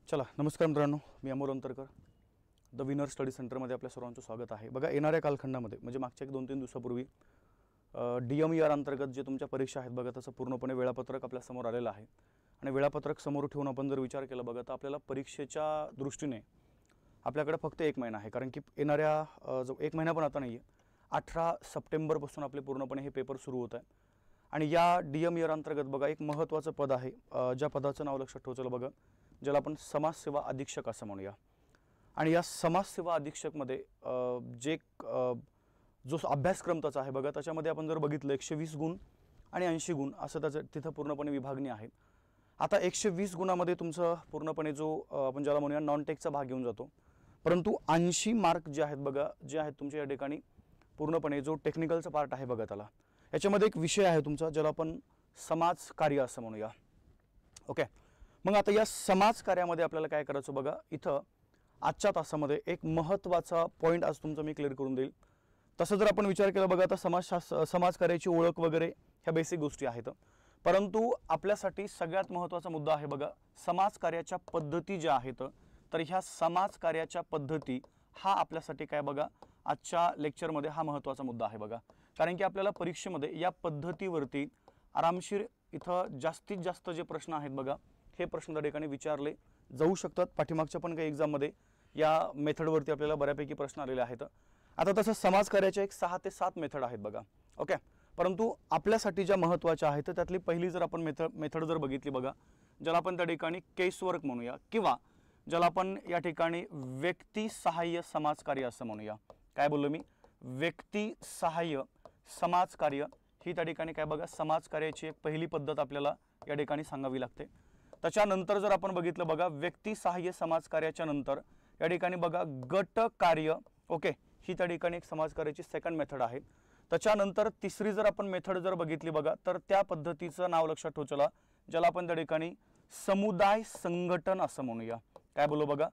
चला नमस्कार मित्रांनो, मी Amol Antarkar the winner study सेंटरमध्ये आपल्या सर्वांचं स्वागत आहे। बघा, येणाऱ्या कालखंडामध्ये म्हणजे मागच्या 2-3 दिवसापूर्वी DMER अंतर्गत जे तुमच्या परीक्षा आहेत बघा, तसं पूर्णपणे वेळापत्रक आपल्या समोर आलेलं आहे। आणि वेळापत्रक समोर ठेवून आपण जर विचार केला बघा, तर आपल्याला परीक्षेच्या दृष्टीने आपल्याकडे फक्त 1 महिना आहे। कारण की येणाऱ्या जो 1 महिना पण आता नाही आहे, 18 सप्टेंबरपासून आपले पूर्णपणे हे पेपर सुरू होत आहे। आणि या DMER अंतर्गत बघा एक महत्त्वाचं पद आहे, ज्या पदाचं नाव लक्षात ठेवायचं बघा, ज्याला आपण समाजसेवा अधीक्षक असं म्हणूया। आणि या समाजसेवा अधीक्षकमध्ये जो अभ्यासक्रम त्याचा आहे बघा, त्याच्यामध्ये आपण जर बघितलं 120 गुण आणि 80 गुण असं त्याचं तिथं पूर्णपणे विभागणी आहे। आता 120 गुणामध्ये तुमचं पूर्णपणे जो आपण ज्याला म्हणूया नॉन टेकचा भाग घेऊन जातो, परंतु 80 मार्क जे आहेत बघा, जे आहेत तुमच्या या ठिकाणी पूर्णपणे जो टेक्निकलचा पार्ट आहे बघा, त्याला याच्यामध्ये एक विषय आहे तुमचा, ज्याला आपण समाजकार्य असं म्हणूया। ओके, मग आता या समाजकार्यामध्ये आपल्याला काय करायचं बघा, इथं आजच्या तासामध्ये एक महत्त्वाचा पॉईंट आज तुमचा मी क्लिअर करून देईल। तसं जर आपण विचार केला बघा, तर समाजकार्याची ओळख वगैरे ह्या बेसिक गोष्टी आहेत, परंतु आपल्यासाठी सगळ्यात महत्त्वाचा मुद्दा आहे बघा समाजकार्याच्या पद्धती ज्या आहेत। तर ह्या समाजकार्याच्या पद्धती हा आपल्यासाठी काय बघा, आजच्या लेक्चरमध्ये हा महत्त्वाचा मुद्दा आहे बघा। कारण की आपल्याला परीक्षेमध्ये या पद्धतीवरती आरामशीर इथं जास्तीत जास्त जे प्रश्न आहेत बघा, हे प्रश्न त्या ठिकाणी विचारले जाऊ शकतात। पाठीमागच्या पण काही एक्झाममध्ये या मेथडवरती आपल्याला बऱ्यापैकी प्रश्न आलेले आहेत। आता तसं समाजकार्याच्या एक 6 ते 7 मेथड आहेत बघा। ओके, परंतु आपल्यासाठी ज्या महत्त्वाच्या आहेत त्यातली पहिली जर आपण मेथड जर बघितली बघा, ज्याला आपण त्या ठिकाणी केस वर्क म्हणूया, किंवा ज्याला आपण या ठिकाणी व्यक्ती सहाय्य समाजकार्य असं म्हणूया। काय बोललो मी? व्यक्ती सहाय्य समाजकार्य ही त्या ठिकाणी काय बघा समाजकार्याची एक पहिली पद्धत आपल्याला या ठिकाणी सांगावी लागते। त्याच्यानंतर जर आपण बघितलं बघा, व्यक्ती सहाय्य समाजकार्याच्या नंतर या ठिकाणी बघा गट कार्य, ओके, ही त्या ठिकाणी एक समाजकार्याची सेकंड मेथड आहे। त्याच्यानंतर तिसरी जर आपण मेथड जर बघितली बघा, तर त्या पद्धतीचं नाव लक्षात ठेवायचं, ज्याला आपण त्या ठिकाणी समुदाय संघटन असं म्हणूया। काय बोललो बघा,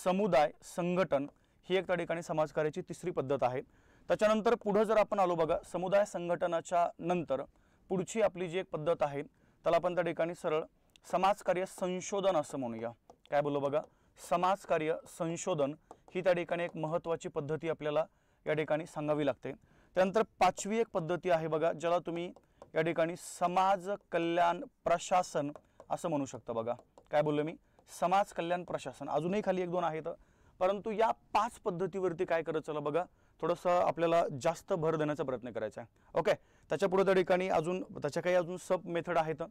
समुदाय संघटन ही एक त्या ठिकाणी समाजकार्याची तिसरी पद्धत आहे। त्याच्यानंतर पुढे जर आपण आलो बघा, समुदाय संघटनाच्या नंतर पुढची आपली जी एक पद्धत आहे त्याला आपण त्या ठिकाणी सरळ समाजकार्य संशोधन असं म्हणूया। काय बोललो बघा, समाजकार्य संशोधन ही त्या ठिकाणी एक महत्त्वाची पद्धती आपल्याला या ठिकाणी सांगावी लागते। त्यानंतर पाचवी एक पद्धती आहे बघा, ज्याला तुम्ही या ठिकाणी समाज कल्याण प्रशासन असं म्हणू शकता बघा। काय बोललो मी? समाज कल्याण प्रशासन। अजूनही खाली 1-2 आहेत, परंतु या 5 पद्धतीवरती काय करायचं चला बघा, थोडंसं आपल्याला जास्त भर देण्याचा प्रयत्न करायचा आहे। ओके, त्याच्या पुढे त्या ठिकाणी त्याच्या काही अजून सब मेथड आहेत,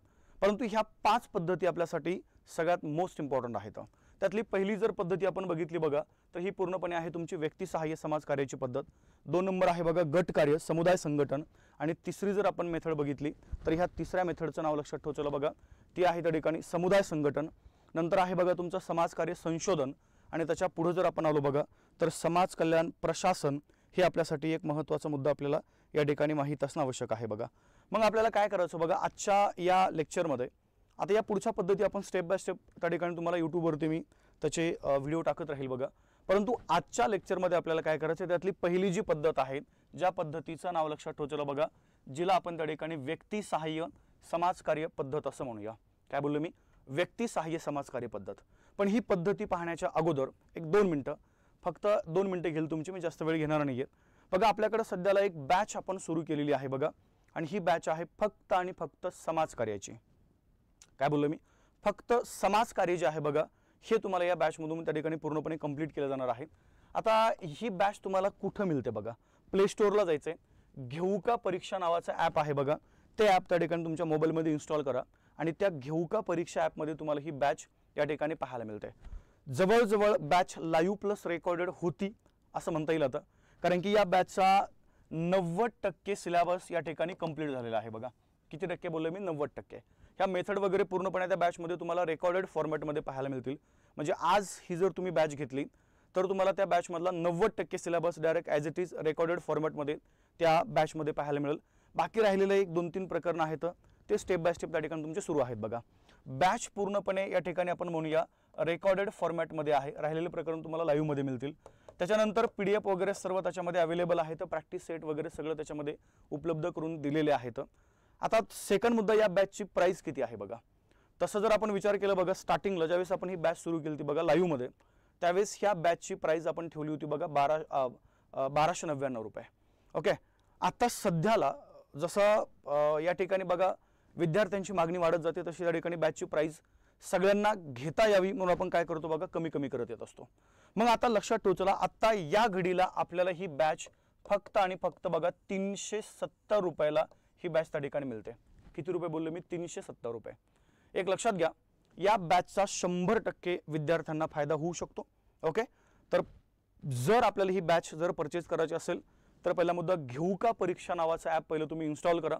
परंतु ह्या 5 पद्धती आपल्यासाठी सगळ्यात मोस्ट इम्पॉर्टंट आहेत। त्यातली पहिली जर पद्धती आपण बघितली बघा, तर ही पूर्णपणे आहे तुमची व्यक्ती सहाय्य समाजकार्याची पद्धत। 2 नंबर आहे बघा गट कार्य समुदाय संघटन। आणि तिसरी जर आपण मेथड बघितली तर ह्या तिसऱ्या मेथडचं नाव लक्षात ठेवायचं बघा, ती आहे त्या ठिकाणी समुदाय संघटन। नंतर आहे बघा तुमचं समाजकार्य संशोधन, आणि त्याच्या पुढे जर आपण आलो बघा, तर समाज कल्याण प्रशासन हे आपल्यासाठी एक महत्त्वाचा मुद्दा आपल्याला या ठिकाणी माहीत असणं आवश्यक आहे बघा। मग आपल्याला काय करायचं बघा, आजच्या या लेक्चरमध्ये आता या पुढच्या पद्धती आपण स्टेप बाय स्टेप त्या ठिकाणी तुम्हाला यूट्यूबवरती मी त्याचे व्हिडिओ टाकत राहील बघा, परंतु आजच्या लेक्चरमध्ये आपल्याला काय करायचं, त्यातली पहिली जी पद्धत आहे, ज्या पद्धतीचं नाव लक्षात ठेवायचं बघा, जिला आपण त्या ठिकाणी व्यक्ती सहाय्य समाजकार्य पद्धत असं म्हणूया। काय बोललो मी? व्यक्ती सहाय्य समाजकार्य पद्धत। पण ही पद्धती पाहण्याच्या अगोदर एक 2 मिनिटं, फक्त 2 मिनिटं घेईल तुमची, मी जास्त वेळ घेणार नाहीये बघा। आपल्याकडे सध्याला एक बॅच आपण सुरू केलेली आहे बघा, आणि ही बॅच आहे फक्त आणि फक्त समाजकार्याची। काय बोललो मी? फक्त समाजकार्य जे आहे बघा, हे तुम्हाला या बॅचमधून त्या ठिकाणी पूर्णपणे कंप्लीट केलं जाणार आहे। आता ही बॅच तुम्हाला कुठं मिळते बघा, प्ले स्टोअरला जायचंय, घेऊ का परीक्षा नावाचं ॲप आहे बघा, ते ॲप त्या ठिकाणी तुमच्या मोबाईलमध्ये इन्स्टॉल करा, आणि त्या घेऊ का परीक्षा ॲपमध्ये तुम्हाला ही बॅच या ठिकाणी पाहायला मिळते। जवळजवळ बॅच लाईव्ह प्लस रेकॉर्डेड होती असं म्हणता येईल आता, कारण की या बॅचचा 90% सिलेबस या ठिकाणी कंप्लीट झालेला आहे बघा। किती टक्के बोललो मी? 90%। ह्या मेथड वगैरे पूर्णपणे त्या बॅचमध्ये तुम्हाला रेकॉर्डेड फॉर्मॅटमध्ये पाहायला मिळतील। म्हणजे आज ही जर तुम्ही बॅच घेतली तर तुम्हाला त्या बॅचमधला 90% syllabus direct as it is recorded फॉर्मॅटमध्ये त्या बॅचमध्ये पाहायला मिळेल। बाकी राहिलेले 1-2-3 प्रकरणं आहेत, ते स्टेप बाय स्टेप त्या ठिकाणी तुमचे सुरू आहेत बघा। बॅच पूर्णपणे या ठिकाणी आपण म्हणूया रेकॉर्डेड फॉर्मॅटमध्ये आहे, राहिलेले प्रकरण तुम्हाला लाईव्हमध्ये मिळतील। त्याच्यानंतर PDF वगैरे सर्व त्याच्यामध्ये अवेलेबल आहेत, प्रॅक्टिस सेट वगैरे सगळं त्याच्यामध्ये उपलब्ध करून दिलेले आहेत। आता सेकंड मुद्दा, या बॅचची प्राइस किती आहे बघा। तसं जर आपण विचार केला बघा, स्टार्टिंगला ज्यावेळेस आपण ही बॅच सुरू केली होती बघा लाईव्ह मध्ये, त्यावेळेस ह्या बॅचची प्राइस आपण ठेवली होती बघा 1299 रुपये. ओके, आता सध्याला जसं या ठिकाणी बघा विद्यार्थ्यांची मागणी वाढत जाते, तशी या ठिकाणी बॅचची प्राइस सगळ्यांना घेता यावी म्हणून आपण काय करतो बघा, कमी कमी करत येत असतो. मग आता लक्षात ठेव, चला आता या घडीला आपल्याला ही बॅच फक्त आणि फक्त बघा 370 रुपयाला ही बॅच त्या ठिकाणी मिळते. किती रुपये बोललो मी? 370 रुपये. एक लक्षात घ्या, या बॅचचा 100% विद्यार्थ्यांना फायदा होऊ शकतो. ओके, तर जर आपल्याला ही बॅच जर परचेस करायची असेल तर पहिला मुद्दा, घेऊ का परीक्षा नावाचं ॲप पहिलं तुम्ही इन्स्टॉल करा.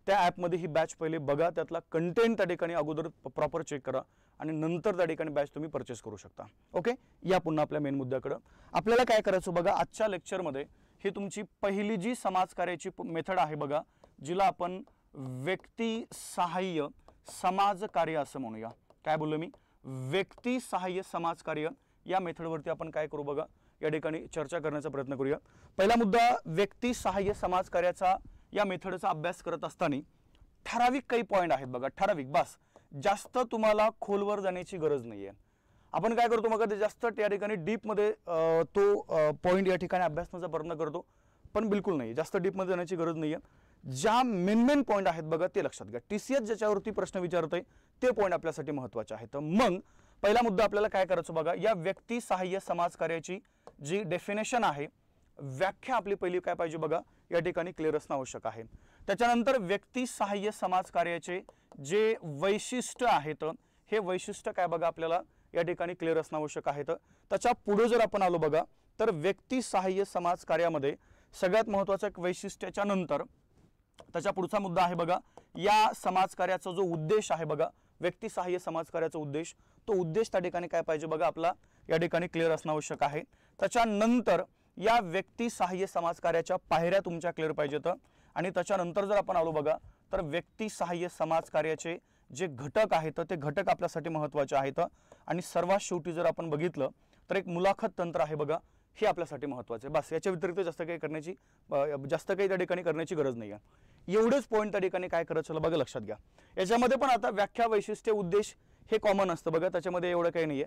त्या ॲपमध्ये ही बॅच पहिले बघा, त्यातला कंटेंट त्या ठिकाणी अगोदर प्रॉपर चेक करा आणि नंतर त्या ठिकाणी बॅच तुम्ही परचेस करू शकता. ओके, या पुन्हा आपल्या मेन मुद्द्याकडे आपल्याला काय करायचं बघा, आजच्या लेक्चरमध्ये ही तुमची पहिली जी समाजकार्याची मेथड आहे बघा, जिला आपण व्यक्ती सहाय्य समाजकार्य असं म्हणूया. काय बोललो मी? व्यक्ती सहाय्य समाजकार्य या मेथडवरती आपण काय करू बघा, या ठिकाणी चर्चा करण्याचा प्रयत्न करूया. पहिला मुद्दा, व्यक्ती सहाय्य समाजकार्याचा या मेथडचा अभ्यास करत असताना ठराविक काही पॉइंट आहेत बघा, ठराविक, बस. जास्त तुम्हाला खोलवर जाण्याची गरज नाहीये. आपण काय करतो बघा, ते जास्त या ठिकाणी डीप मध्ये तो पॉइंट या ठिकाणी अभ्यासण्याचा प्रयत्न करतो, पण बिलकुल नाही, जास्त डीप मध्ये जाण्याची गरज नाहीये. ज्या मेन पॉइंट आहेत बघा ते लक्षात घ्या. TCS ज्याच्यावरती प्रश्न विचारतोय ते पॉइंट आपल्यासाठी महत्त्वाचे आहेत. मग पहिला मुद्दा आपल्याला काय करायचं बघा, या व्यक्ती सहाय्य समाजकार्याची जी डेफिनेशन आहे, व्याख्या आपली पहिली काय पाहिजे बघा, या ठिकाणी क्लिअर असणं आवश्यक आहे. त्याच्यानंतर व्यक्ती सहाय्य समाजकार्याचे जे वैशिष्ट्य आहेत, हे वैशिष्ट्य काय बघा आपल्याला या ठिकाणी क्लिअर असणं आवश्यक आहे. त्याच्या पुढे जर आपण आलो बघा, तर व्यक्ती सहाय्य समाजकार्यामध्ये सगळ्यात महत्त्वाचं एक वैशिष्ट्याच्या नंतर त्याच्या पुढचा मुद्दा आहे बघा, या समाजकार्याचा जो उद्देश आहे बघा, व्यक्ती सहाय्य समाजकार्याचा उद्देश, तो उद्देश त्या ठिकाणी काय पाहिजे बघा आपला या ठिकाणी क्लिअर असणं आवश्यक आहे. त्याच्यानंतर या व्यक्ती सहाय्य समाजकार्याच्या पायऱ्या तुमच्या क्लिअर पाहिजेत. आणि त्याच्यानंतर जर आपण आलो बघा, तर व्यक्ती सहाय्य समाजकार्याचे जे घटक आहेत ते घटक आपल्यासाठी महत्त्वाचे आहेत. आणि सर्वात शेवटी जर आपण बघितलं तर एक मुलाखत तंत्र आहे बघा, हे आपल्यासाठी महत्त्वाचे. बस, याच्या व्यतिरिक्त जास्त काही त्या ठिकाणी करण्याची गरज नाही आहे. एवढेच पॉईंट त्या ठिकाणी काय करायचं बघा, लक्षात घ्या. याच्यामध्ये पण आता व्याख्या, वैशिष्ट्य, उद्देश हे कॉमन असतं बघा, त्याच्यामध्ये एवढं काही नाहीये.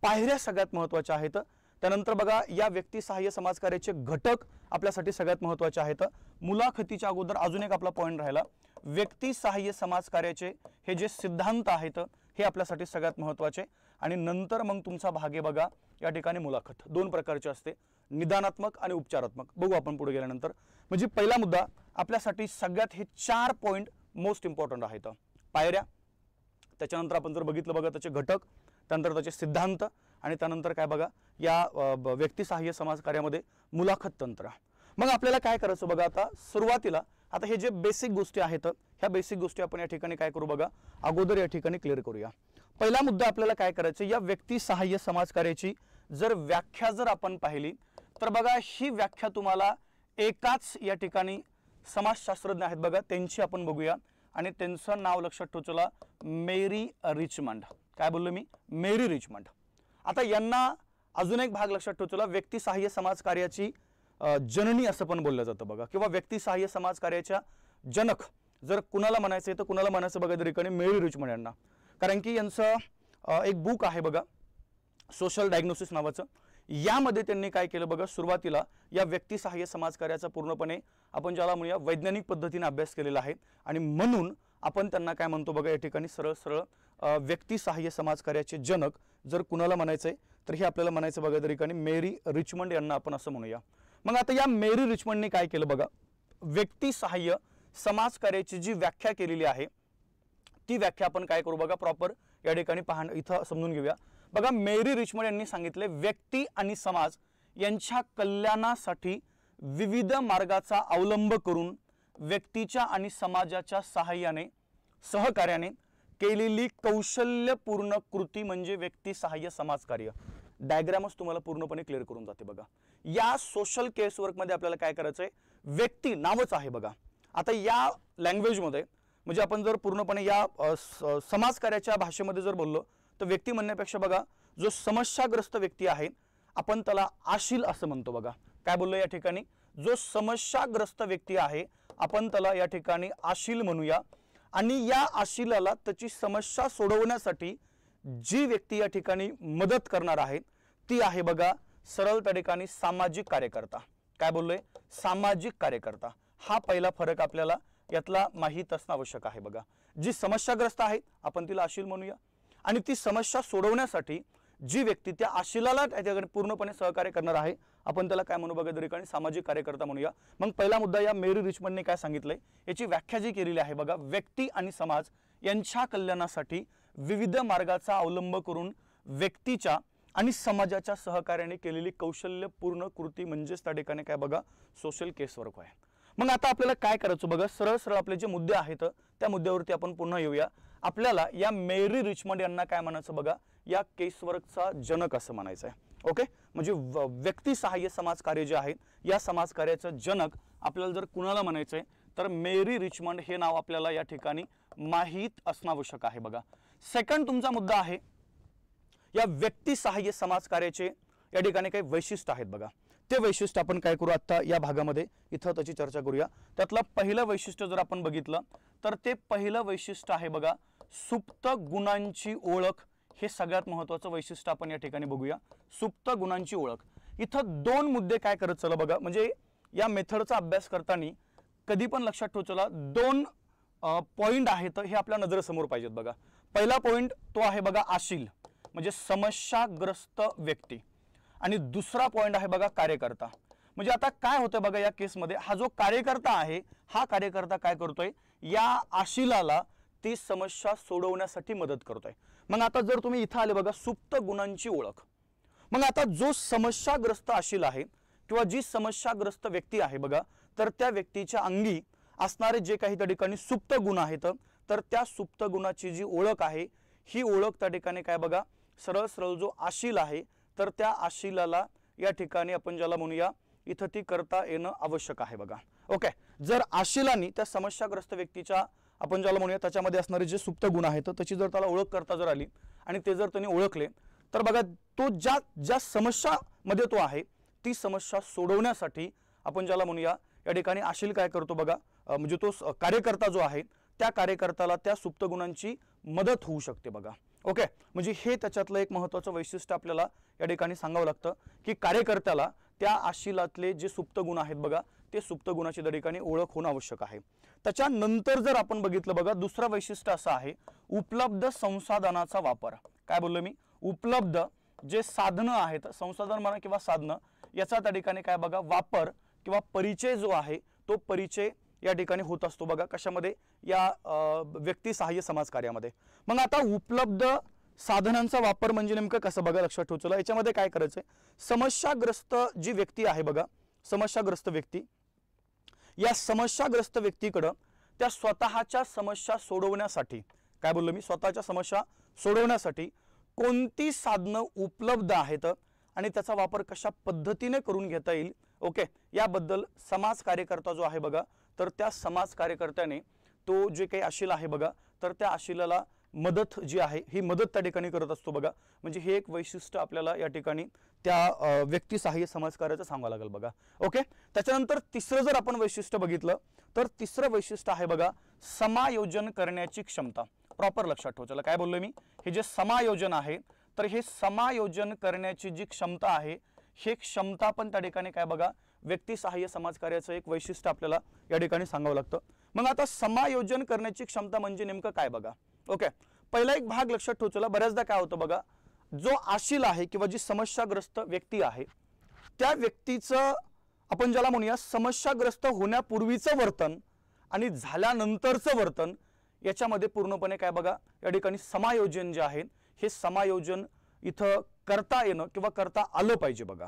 पायऱ्या सगळ्यात महत्त्वाच्या आहेत. त्यानंतर बघा, या व्यक्ती सहाय्य समाजकार्याचे घटक आपल्यासाठी सगळ्यात महत्त्वाचे आहेत. मुलाखतीच्या अगोदर अजून एक आपला पॉईंट राहिला, व्यक्ती सहाय्य समाजकार्याचे हे जे सिद्धांत आहेत हे आपल्यासाठी सगळ्यात महत्त्वाचे. आणि नंतर मग तुमचा भाग आहे बघा, या ठिकाणी मुलाखत 2 प्रकारची असते, निदानात्मक आणि उपचारात्मक. बघू आपण पुढे गेल्यानंतर. म्हणजे पहिला मुद्दा आपल्यासाठी सगळ्यात हे 4 पॉईंट मोस्ट इम्पॉर्टंट आहेत. पायऱ्या, त्याच्यानंतर आपण जर बघितलं बघा त्याचे घटक, त्यानंतर त्याचे सिद्धांत, आणि त्यानंतर काय बघा, या व्यक्ती सहाय्य समाजकार्यामध्ये मुलाखत तंत्र. मग आपल्याला काय करायचं बघा, आता सुरुवातीला आता हे जे बेसिक गोष्टी आहेत, ह्या बेसिक गोष्टी आपण या ठिकाणी काय करू बघा, अगोदर या ठिकाणी क्लिअर करूया. पहिला मुद्दा आपल्याला काय करायचं, या व्यक्ती सहाय्य समाजकार्याची जर व्याख्या जर आपण पाहिली तर बघा, ही व्याख्या तुम्हाला एकाच या ठिकाणी समाजशास्त्रज्ञ आहेत बघा, त्यांची आपण बघूया. आणि त्यांचं नाव लक्षात ठेवचला, मेरी रिचमंड. काय बोललो मी? मेरी रिचमंड. आता यांना अजून एक भाग लक्षात ठेवचला, व्यक्ती सहाय्य समाजकार्याची जननी असं पण बोललं जातं बघा, किंवा व्यक्ती सहाय्य समाजकार्याच्या जनक जर कुणाला म्हणायचं तर कुणाला म्हणायचं बघा, तरी मेरी रिचमंड यांना. कारण की यांचं एक बुक आहे बघा, सोशल डायग्नोसिस नावाचं. यामध्ये त्यांनी काय केलं बघा, सुरुवातीला या व्यक्ती सहाय्य समाजकार्याचा पूर्णपणे आपण ज्याला म्हणूया वैज्ञानिक पद्धतीने अभ्यास केलेला आहे. आणि म्हणून आपण त्यांना काय म्हणतो बघा, या ठिकाणी सरळ सरळ व्यक्ती सहाय्य समाजकार्याचे जनक जर कुणाला म्हणायचंय तर हे आपल्याला म्हणायचं बघा, तरी मेरी रिचमंड यांना आपण असं म्हणूया. मग आता या मेरी रिचमंडने काय केलं बघा, व्यक्ती सहाय्य समाजकार्याची जी व्याख्या केलेली आहे ती व्याख्या आपण काय करू बघा, प्रॉपर या ठिकाणी इथं समजून घेऊया. बघा, मेरी रिचमंड यांनी सांगितले, व्यक्ती आणि समाज यांच्या कल्याणासाठी विविध मार्गाचा अवलंब करून व्यक्तीच्या आणि समाजाच्या सहाय्याने सहकार्याने केलेली कौशल्यपूर्ण कृती म्हणजे व्यक्ती सहाय्य समाजकार्य. डायग्रामच तुम्हाला पूर्णपणे क्लिअर करून जाते बघा. या सोशल केस वर्क मध्ये आपल्याला काय करायचंय, व्यक्ती नावच आहे बघा. आता या लँग्वेज मध्ये म्हणजे आपण जर पूर्णपणे या समाजकार्याच्या भाषेमध्ये जर बोललो तर व्यक्ती म्हणण्यापेक्षा बघा, जो समस्याग्रस्त व्यक्ती आहे आपण त्याला आशील असं म्हणतो बघा. काय बोललो या ठिकाणी, जो समस्याग्रस्त व्यक्ती आहे आपण त्याला या ठिकाणी आशील म्हणूया. आणि या आशिलाला त्याची समस्या सोडवण्यासाठी जी व्यक्ती या ठिकाणी मदत करणार आहे ती आहे बघा सरळ त्या ठिकाणी सामाजिक कार्यकर्ता। काय बोललोय? सामाजिक कार्यकर्ता। हा पहिला फरक आपल्याला यातला माहित असणं आवश्यक आहे बघा। जी समस्याग्रस्त आहे आपण तिला आशील म्हणूया, आणि ती समस्या सोडवण्यासाठी जी व्यक्ती त्या आशिलाला त्याच्याकडे पूर्णपणे सहकार्य करणार आहे आपण त्याला काय म्हणू बघा, ठिकाणी सामाजिक कार्यकर्ता म्हणूया। मग पहिला मुद्दा या मेरी रिचमंडने काय सांगितलंय याची व्याख्या जी केलेली आहे बघा, व्यक्ती आणि समाज यांच्या कल्याणासाठी विविध मार्गाचा अवलंब करून व्यक्तीच्या आणि समाजाच्या सहकार्याने केलेली कौशल्यपूर्ण कृती म्हणजेच त्या ठिकाणी काय बघा सोशल केस वर्क आहे। मग आता आपल्याला काय करायचं बघा, सरळ सरळ आपले जे मुद्दे आहेत त्या मुद्द्यावरती आपण पुन्हा येऊया। आपल्याला या मेरी रिचमंड यांना काय म्हणायचं बघा, या केस वर्कचा जनक असं म्हणायचं आहे। ओके, म्हणजे व्यक्ती सहाय्य समाज कार्य जे आहे या समाज कार्याचं जनक आपल्याला जर कुणाला म्हणायचंय तर मेरी रिचमंड हे नाव आपल्याला या ठिकाणी माहित असणं आवश्यक आहे बघा। सेकंड तुमचा मुद्दा आहे या व्यक्ती सहाय्य समाज कार्याचे या ठिकाणी काही वैशिष्ट्य आहेत बघा। ते वैशिष्ट्य आपण काय करू आता या भागामध्ये इथं त्याची चर्चा करूया। त्यातलं पहिलं वैशिष्ट्य जर आपण बघितलं तर ते पहिलं वैशिष्ट्य आहे बघा सुप्त गुणांची ओळख। हे सगळ्यात महत्त्वाचं वैशिष्ट्य आपण या ठिकाणी बघूया, सुप्त गुणांची ओळख। इथं दोन मुद्दे काय करत चला बघा, म्हणजे या मेथडचा अभ्यास करताना कधी पण लक्षात ठेव चला दोन पॉइंट आहेत हे आपल्या नजरेसमोर पाहिजेत बघा। पहिला पॉइंट तो आहे बघा आशील म्हणजे समस्याग्रस्त व्यक्ती, आणि दुसरा पॉइंट आहे बघा कार्यकर्ता। म्हणजे आता काय होतं बघा या केसमध्ये, हा जो कार्यकर्ता आहे हा कार्यकर्ता काय करतोय, या आशिलाला ती समस्या सोडवण्यासाठी मदत करतोय। मग आता जर तुम्ही इथं आले बघा सुप्त गुणांची ओळख, मग आता जो समस्याग्रस्त आशिल आहे किंवा जी समस्याग्रस्त व्यक्ती आहे बघा, तर त्या व्यक्तीच्या अंगी असणारे जे काही त्या ठिकाणी सुप्त गुण आहेत तर त्या सुप्त गुणाची जी ओळख आहे ही ओळख त्या ठिकाणी काय बघा सरळ सरळ जो आशिल आहे तर त्या आशिलाला या ठिकाणी आपण ज्याला म्हणूया इथं ती करता येणं आवश्यक आहे बघा। ओके, जर आशिलानी त्या समस्याग्रस्त व्यक्तीच्या आपण ज्याला म्हणूया त्याच्यामध्ये असणारे जे सुप्त गुण आहेत त्याची जर त्याला ओळख करता जर आली आणि ते जर त्यांनी ओळखले तर बघा तो ज्या समस्यामध्ये तो आहे ती समस्या सोडवण्यासाठी आपण ज्याला म्हणूया या ठिकाणी आशिल काय करतो बघा, म्हणजे तो कार्यकर्ता जो आहे त्या कार्यकर्त्याला त्या सुप्त गुणांची मदत होऊ शकते बघा। ओके, म्हणजे हे त्याच्यातलं एक महत्त्वाचं वैशिष्ट्य आपल्याला या ठिकाणी सांगावं लागतं की कार्यकर्त्याला त्या आशिलातले जे सुप्त गुण आहेत बघा ते सुप्त गुणाची त्या ठिकाणी ओळख होणं आवश्यक आहे। त्याच्यानंतर जर आपण बघितलं बघा दुसरं वैशिष्ट्य असं आहे उपलब्ध संसाधनाचा वापर। काय बोललो मी, उपलब्ध जे साधनं आहेत संसाधन म्हणा किंवा साधनं याचा त्या ठिकाणी काय बघा वापर किंवा परिचय जो आहे तो परिचय या ठिकाणी होत असतो बघा कशामध्ये, या व्यक्ती सहाय्य समाज कार्यामध्ये। मग आता उपलब्ध साधनांचा वापर म्हणजे नेमकं कसं बघा लक्षात ठेवू चला, याच्यामध्ये काय करायचंय, समस्याग्रस्त जी व्यक्ती आहे बघा समस्याग्रस्त व्यक्ती, या समस्याग्रस्त व्यक्तीकडं त्या स्वतःच्या समस्या सोडवण्यासाठी काय बोललो मी, स्वतःच्या समस्या सोडवण्यासाठी कोणती साधनं उपलब्ध आहेत आणि त्याचा वापर कशा पद्धतीने करून घेता येईल ओके याबद्दल समाज कार्यकर्ता जो आहे बघा तर त्या समाज कार्यकर्त्याने तो जे काही आशिल आहे बघा तर त्या आशिलाला मदत जी आहे ही मदत त्या ठिकाणी करत असतो बघा। म्हणजे हे एक वैशिष्ट्य आपल्याला या ठिकाणी त्या व्यक्ती सहाय्य समाज कार्याचं सांगावं लागेल बघा। ओके, त्याच्यानंतर तिसरं जर आपण वैशिष्ट्य बघितलं तर तिसरं वैशिष्ट्य आहे बघा समायोजन करण्याची क्षमता। प्रॉपर लक्षात ठेवा चला काय बोललोय मी, हे जे समायोजन आहे तर हे समायोजन करण्याची जी क्षमता आहे हे क्षमता पण त्या ठिकाणी काय बघा व्यक्ती सहाय्य समाज कार्याचं एक वैशिष्ट्य आपल्याला या ठिकाणी सांगावं लागतं। मग आता समायोजन करण्याची क्षमता म्हणजे नेमकं काय बघा। ओके, पहिला एक भाग लक्षात ठेवा चला, बऱ्याचदा काय होतं बघा जो आशिल आहे किंवा जी समस्याग्रस्त व्यक्ती आहे त्या व्यक्तीचं आपण ज्याला म्हणूया समस्याग्रस्त होण्यापूर्वीचं वर्तन आणि झाल्यानंतरचं वर्तन याच्यामध्ये पूर्णपणे काय बघा या ठिकाणी समायोजन जे आहे हे समायोजन इथं करता येणं किंवा करता आलं पाहिजे बघा।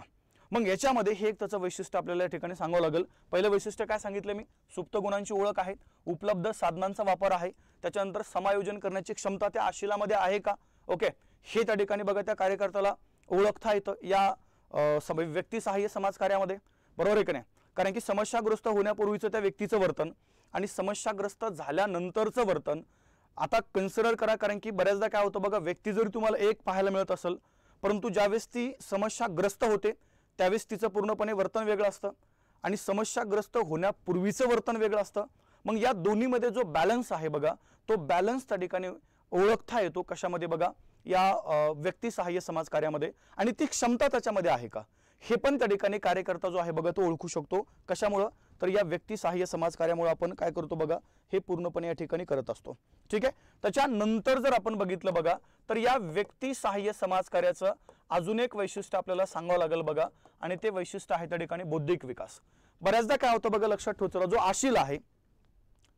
मग याच्यामध्ये हे एक त्याचं वैशिष्ट्य आपल्याला या ठिकाणी सांगावं लागेल। पहिलं वैशिष्ट्य काय सांगितलं मी, सुप्त गुणांची ओळख आहे, उपलब्ध साधनांचा वापर आहे, त्याच्यानंतर समायोजन करण्याची क्षमता त्या आशिलामध्ये आहे का ओके हे त्या ठिकाणी बघा त्या कार्यकर्त्याला ओळखता येतं या व्यक्ती सहाय्य समाज कार्यामध्ये, बरोबर आहे की नाही। कारण की समस्याग्रस्त होण्यापूर्वीचं त्या व्यक्तीचं वर्तन आणि समस्याग्रस्त झाल्यानंतरचं वर्तन आता कन्सिडर करा, कारण की बऱ्याचदा काय होतं बघा व्यक्ती जरी तुम्हाला एक पाहायला मिळत असेल परंतु ज्यावेळेस ती समस्याग्रस्त होते त्यावेळेस तिचं पूर्णपणे वर्तन वेगळं असतं आणि समस्याग्रस्त होण्यापूर्वीचं वर्तन वेगळं असतं। मग या दोन्हीमध्ये जो बॅलन्स आहे बघा तो बॅलन्स त्या ठिकाणी ओळखता येतो कशामध्ये बघा, या व्यक्ती सहाय्य समाज कार्यामध्ये, आणि ती क्षमता त्याच्यामध्ये आहे का हे पण त्या ठिकाणी कार्यकर्ता जो आहे बघा तो ओळखू शकतो. कशामुळं, तर या व्यक्ती सहाय्य समाज कार्यामुळे आपण काय करतो बघा, हे पूर्णपणे या ठिकाणी करत असतो. ठीक आहे. त्याच्यानंतर जर आपण बघितलं बघा, तर या व्यक्ती सहाय्य समाज कार्याचं अजून एक वैशिष्ट्य आपल्याला सांगावं लागेल बघा, आणि ते वैशिष्ट्य आहे त्या ठिकाणी बौद्धिक विकास. बऱ्याचदा काय होतं बघा, लक्षात ठेवा, जो आशील आहे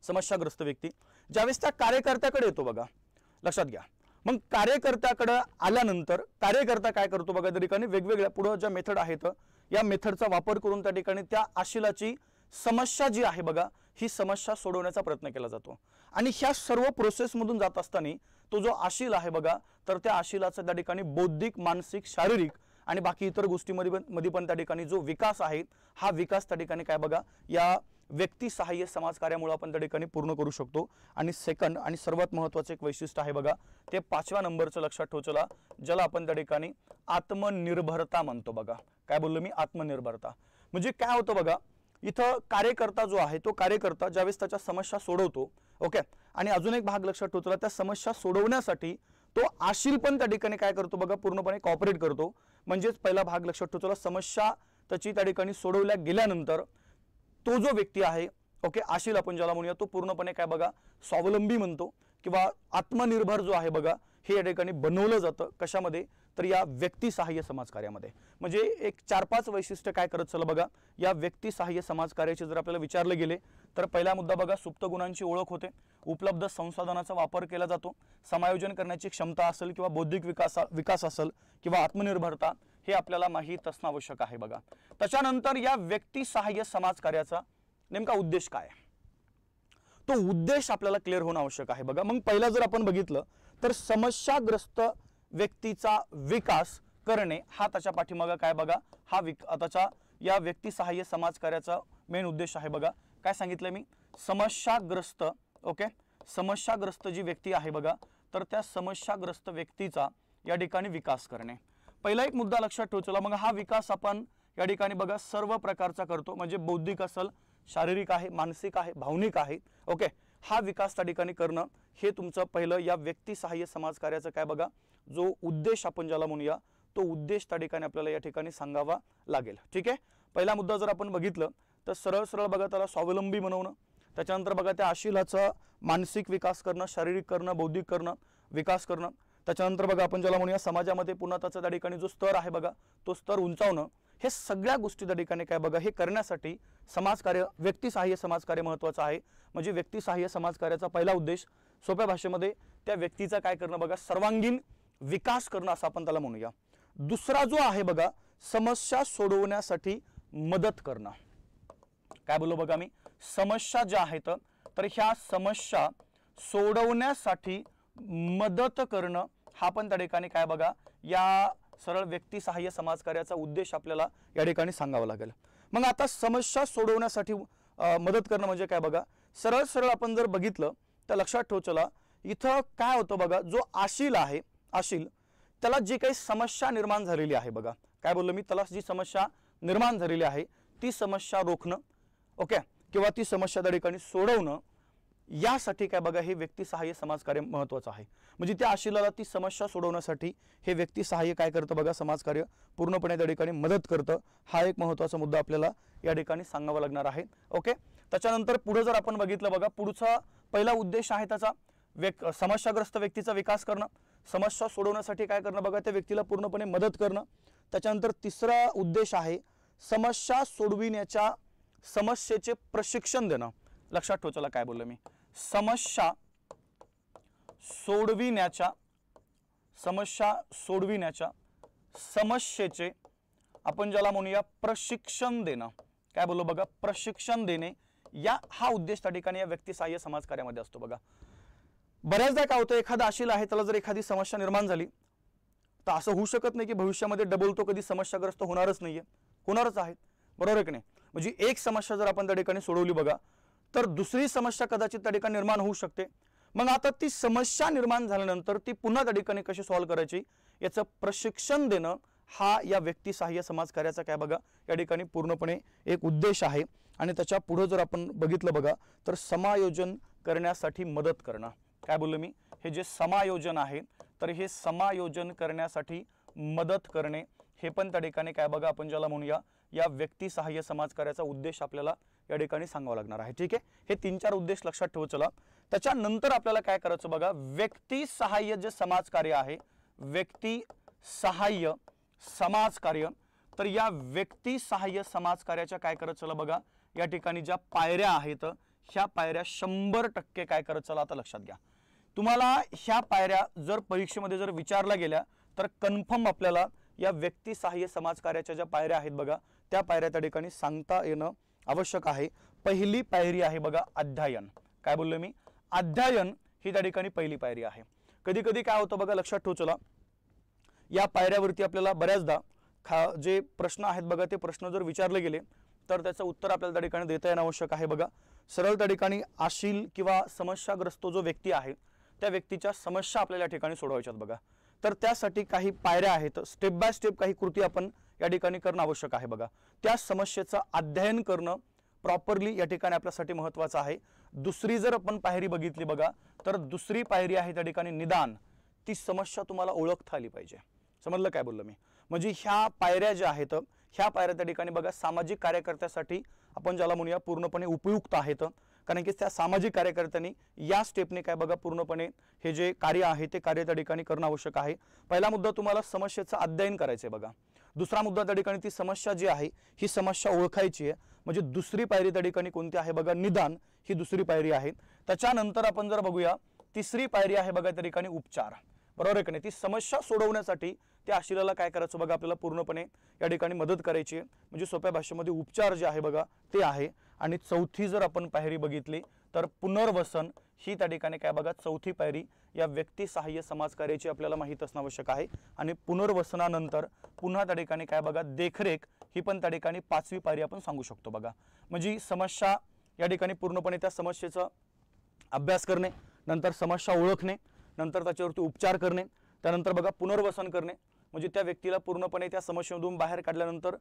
समस्याग्रस्त व्यक्ती ज्यावेळेस त्या कार्यकर्त्याकडे येतो बघा, लक्षात घ्या, मग कार्यकर्त्याकडे आल्यानंतर कार्यकर्ता काय करतो बघा, त्या ठिकाणी वेगवेगळ्या पुढे ज्या मेथड आहेत या मेथडचा वापर करून त्या ठिकाणी त्या आशिलाची समस्या जी आहे बघा, ही समस्या सोडवण्याचा प्रयत्न केला जातो. आणि ह्या सर्व प्रोसेस मधून जात असताना तो जो आशील आहे बघा, तर त्या आशिलाचा त्या ठिकाणी बौद्धिक, मानसिक, शारीरिक आणि बाकी इतर गोष्टींमध्ये पण त्या ठिकाणी जो विकास आहे, हा विकास त्या ठिकाणी काय बघा, या व्यक्ती सहाय्य समाज कार्यामुळे आपण त्या ठिकाणी पूर्ण करू शकतो. आणि सेकंड आणि सर्वात महत्त्वाचं एक वैशिष्ट्य आहे बघा, ते 5व्या नंबरचं लक्षात ठेवा, ज्याला आपण त्या ठिकाणी आत्मनिर्भरता म्हणतो बघा. काय बोललो मी, आत्मनिर्भरता. म्हणजे काय होतं बघा, इथं कार्यकर्ता जो आहे तो कार्यकर्ता ज्यावेळेस त्याच्या समस्या सोडवतो, ओके, आणि अजून एक भाग लक्षात ठेवा, त्या समस्या सोडवण्यासाठी तो आशील पण त्या ठिकाणी काय करतो बघा, पूर्णपणे कॉपरेट करतो. म्हणजेच पहिला भाग लक्षात ठेवा, समस्या त्याची त्या ठिकाणी सोडवल्या गेल्यानंतर तो जो व्यक्ती आहे, ओके, आशील आपण ज्याला म्हणूया, तो पूर्णपणे काय बघा, स्वावलंबी म्हणतो किंवा आत्मनिर्भर जो आहे बघा, हे या ठिकाणी बनवलं जातं. कशामध्ये, तर या व्यक्ती सहाय्य समाज कार्यामध्ये. म्हणजे एक 4-5 वैशिष्ट्य काय करत चला बघा, या व्यक्ती सहाय्य समाज कार्याचे जर आपल्याला विचारले गेले तर पहिला मुद्दा बघा, सुप्त गुणांची ओळख होते, उपलब्ध संसाधनाचा वापर केला जातो, समायोजन करण्याची क्षमता असेल किंवा बौद्धिक विकास असेल किंवा आत्मनिर्भरता, हे आपल्याला माहीत असणं आवश्यक आहे बघा. त्याच्यानंतर या व्यक्ती सहाय्य समाज कार्याचा नेमका उद्देश काय, तो उद्देश आपल्याला क्लिअर होणं आवश्यक आहे बघा. मग पहिला जर आपण बघितलं तर समस्याग्रस्त व्यक्तीचा विकास करणे हा त्याच्या पाठीमागे काय बघा, हा त्याच्या या व्यक्ती सहाय्य समाज कार्याचा मेन उद्देश आहे बघा. काय सांगितलं मी, समस्याग्रस्त, ओके, समस्याग्रस्त जी व्यक्ती आहे बघा, तर त्या समस्याग्रस्त व्यक्तीचा या ठिकाणी विकास करणे. पहिला एक मुद्दा लक्षात ठेवला. मग हा विकास आपण या ठिकाणी बघा सर्व प्रकारचा करतो, म्हणजे बौद्धिक असेल, शारीरिक आहे, मानसिक आहे, भावनिक आहे, ओके, हा विकास त्या ठिकाणी करणं हे तुमचं पहिलं या व्यक्ती सहाय्य समाज कार्याचं काय बघा, जो उद्देश आपण ज्याला म्हणूया, तो उद्देश त्या ठिकाणी आपल्याला या ठिकाणी सांगावा लागेल. ठीक आहे. पहिला मुद्दा जर आपण बघितलं तर सरळ सरळ बघा, त्याला स्वावलंबी बनवणं, त्याच्यानंतर बघा त्या आशिलाचा मानसिक विकास करणं, शारीरिक करणं, बौद्धिक करणं, विकास करणं. त्याच्यानंतर बघा आपण ज्याला म्हणूया समाजामध्ये पुन्हा त्याचा त्या ठिकाणी जो स्तर आहे बघा, तो स्तर उंचावणं. हे सगळ्या गोष्टी त्या ठिकाणी काय बघा, हे करण्यासाठी समाजकार्य, व्यक्ती सहाय्य समाजकार्य महत्त्वाचं आहे. म्हणजे व्यक्ती सहाय्य समाजकार्याचा पहिला उद्देश सोप्या भाषेमध्ये त्या व्यक्तीचा काय करणं बघा, सर्वांगीण विकास करणं असं आपण त्याला म्हणूया. दुसरा जो आहे बघा, समस्या सोडवण्यासाठी मदत करणं. काय बोललो बघा मी, समस्या ज्या आहेत तर ह्या समस्या सोडवण्यासाठी मदत करणं हा पण त्या ठिकाणी काय बघा, या सरळ व्यक्ती सहाय्य समाजकार्याचा उद्देश आपल्याला या ठिकाणी सांगावा लागेल. मग आता समस्या सोडवण्यासाठी मदत करणं म्हणजे काय बघा, सरळ सरळ आपण जर बघितलं तर लक्षात ठेव चला, इथं काय होतं बघा, जो आशील आहे, आशील त्याला जी काही समस्या निर्माण झालेली आहे बघा, काय बोललो मी, त्याला जी समस्या निर्माण झालेली आहे ती समस्या रोखणं, ओके, किंवा ती समस्या त्या ठिकाणी सोडवणं, यासाठी काय बघा, हे व्यक्ती सहाय्य समाजकार्य महत्त्वाचं आहे. म्हणजे त्या आशिलाला ती समस्या सोडवण्यासाठी हे व्यक्ती सहाय्य काय करतं बघा, समाजकार्य पूर्णपणे त्या ठिकाणी मदत करतं. हा एक महत्त्वाचा मुद्दा आपल्याला या ठिकाणी सांगावा लागणार आहे. ओके. त्याच्यानंतर पुढे जर आपण बघितलं बघा, पुढचा पहिला उद्देश आहे त्याचा समस्याग्रस्त व्यक्तीचा विकास करणं, समस्या सोडवण्यासाठी काय करणं बघा, त्या व्यक्तीला पूर्णपणे मदत करणं. त्याच्यानंतर तिसरा उद्देश आहे समस्या सोडविण्याच्या समस्येचे प्रशिक्षण देणं. लक्षात ठेवा चला काय बोललो मी, समस्या सोडविण्याच्या समस्येचे आपण ज्याला म्हणूया प्रशिक्षण देणं. काय बोललो बघा, प्रशिक्षण देणे, या हा उद्देश त्या ठिकाणी या व्यक्ती सहाय्य समाज कार्यामध्ये असतो बघा. बऱ्याचदा काय होतं, एखादा आशील आहे त्याला जर एखादी समस्या निर्माण झाली तर असं होऊ शकत नाही की भविष्यामध्ये डबल तो कधी समस्याग्रस्त होणारच नाहीये, होणारच आहे, बरोबर आहे की नाही. म्हणजे एक समस्या जर आपण त्या ठिकाणी सोडवली बघा, तर दुसरी समस्या कदाचित त्या ठिकाणी निर्माण होऊ शकते. मग आता ती समस्या निर्माण झाल्यानंतर ती पुन्हा त्या ठिकाणी कशी सॉल्व्ह करायची याचं प्रशिक्षण देणं, हा या व्यक्ती सहाय्य समाज कार्याचा काय बघा या ठिकाणी पूर्णपणे एक उद्देश आहे. आणि त्याच्या पुढे जर आपण बघितलं बघा, तर समायोजन करण्यासाठी मदत करणं. काय बोललो मी, हे जे समायोजन आहे तर हे समायोजन करण्यासाठी मदत करणे, हे पण त्या ठिकाणी काय बघा आपण ज्याला म्हणूया या व्यक्ती सहाय्य समाजकार्याचा उद्देश आपल्याला या ठिकाणी सांगावा लागणार आहे। ठीक आहे, हे 3-4 उद्देश लक्षात ठेवू चला। त्याच्यानंतर आपल्याला काय करायचं बघा, व्यक्ती सहाय्य जे समाजकार्य आहे, व्यक्ती सहाय्य समाजकार्य, तर या व्यक्ती सहाय्य समाजकार्याच्या काय करत चला बघा, या ठिकाणी ज्या पायऱ्या आहेत ह्या पायऱ्या 100% काय करत चला आता लक्षात घ्या। तुम्हाला ह्या पायऱ्या जर परीक्षेमध्ये जर विचारल्या गेल्या तर कन्फर्म आपल्याला या व्यक्ती सहाय्य समाजकार्याच्या ज्या पायऱ्या आहेत बघा त्या पायऱ्या त्या ठिकाणी सांगता येणं आवश्यक आहे। पहिली पायरी आहे बघा अध्ययन, काय बोललो मी, अध्ययन ही त्या ठिकाणी पहिली पायरी आहे। कधी कधी काय होतं बघा लक्षात ठेवू चला, या पायऱ्यावरती आपल्याला बऱ्याचदा जे प्रश्न आहेत बघा ते प्रश्न जर विचारले गेले तर त्याचं उत्तर आपल्याला त्या ठिकाणी देता येणं आवश्यक आहे। बघा सरळ त्या ठिकाणी आशील किंवा समस्याग्रस्त जो व्यक्ती आहे त्या व्यक्तीच्या समस्या आपल्याला या ठिकाणी सोडवायच्यात बघा, तर त्यासाठी काही पायऱ्या आहेत, स्टेप बाय स्टेप काही कृती आपण या ठिकाणी करणं आवश्यक आहे। बघा त्या समस्येचं अध्ययन करणं प्रॉपरली या ठिकाणी आपल्यासाठी महत्त्वाचं आहे। दुसरी जर आपण पायरी बघितली बघा तर दुसरी पायरी आहे त्या ठिकाणी निदान, ती समस्या तुम्हाला ओळखता आली पाहिजे। समजलं काय बोललो मी, म्हणजे ह्या पायऱ्या ज्या आहेत ह्या पायऱ्या त्या ठिकाणी बघा सामाजिक कार्यकर्त्यासाठी आपण ज्याला म्हणूया पूर्णपणे उपयुक्त आहेत, कारण की त्या सामाजिक कार्यकर्त्यांनी या स्टेपने काय बघा पूर्णपणे हे जे कार्य आहे ते कार्य त्या ठिकाणी करणं आवश्यक आहे। पहिला मुद्दा तुम्हाला समस्येचं अध्ययन करायचं आहे बघा, दुसरा मुद्दा त्या ठिकाणी ती समस्या जी आहे ही समस्या ओळखायची आहे, म्हणजे दुसरी पायरी त्या ठिकाणी कोणती आहे बघा, निदान ही दुसरी पायरी आहे। त्याच्यानंतर आपण जर बघूया तिसरी पायरी आहे बघा त्या ठिकाणी उपचार, बरोबर आहे की नाही, ती समस्या सोडवण्यासाठी त्या आशिलाला काय करायचं बघा आपल्याला पूर्णपणे या ठिकाणी मदत करायची आहे, म्हणजे सोप्या भाषेमध्ये उपचार जे आहे बघा ते आहे। आणि चौथी जर आपण पायरी बघितली तर पुनर्वसन ही त्या ठिकाणी काय बघा चौथी पायरी या व्यक्ती सहाय्य समाजकार्याची आपल्याला माहित असणं आवश्यक आहे। आणि पुनर्वसनानंतर पुन्हा त्या ठिकाणी काय बघा देखरेख ही पण त्या ठिकाणी पाचवी पायरी आपण सांगू शकतो बघा, म्हणजे समस्या या ठिकाणी पूर्णपणे त्या समस्येचा अभ्यास करणे, नंतर समस्या ओळखणे, नंतर त्याच्यावरती उपचार करणे, त्यानंतर बघा पुनर्वसन करणे, म्हणजे त्या व्यक्तीला पूर्णपणे त्या समस्येमधून बाहेर काढल्यानंतर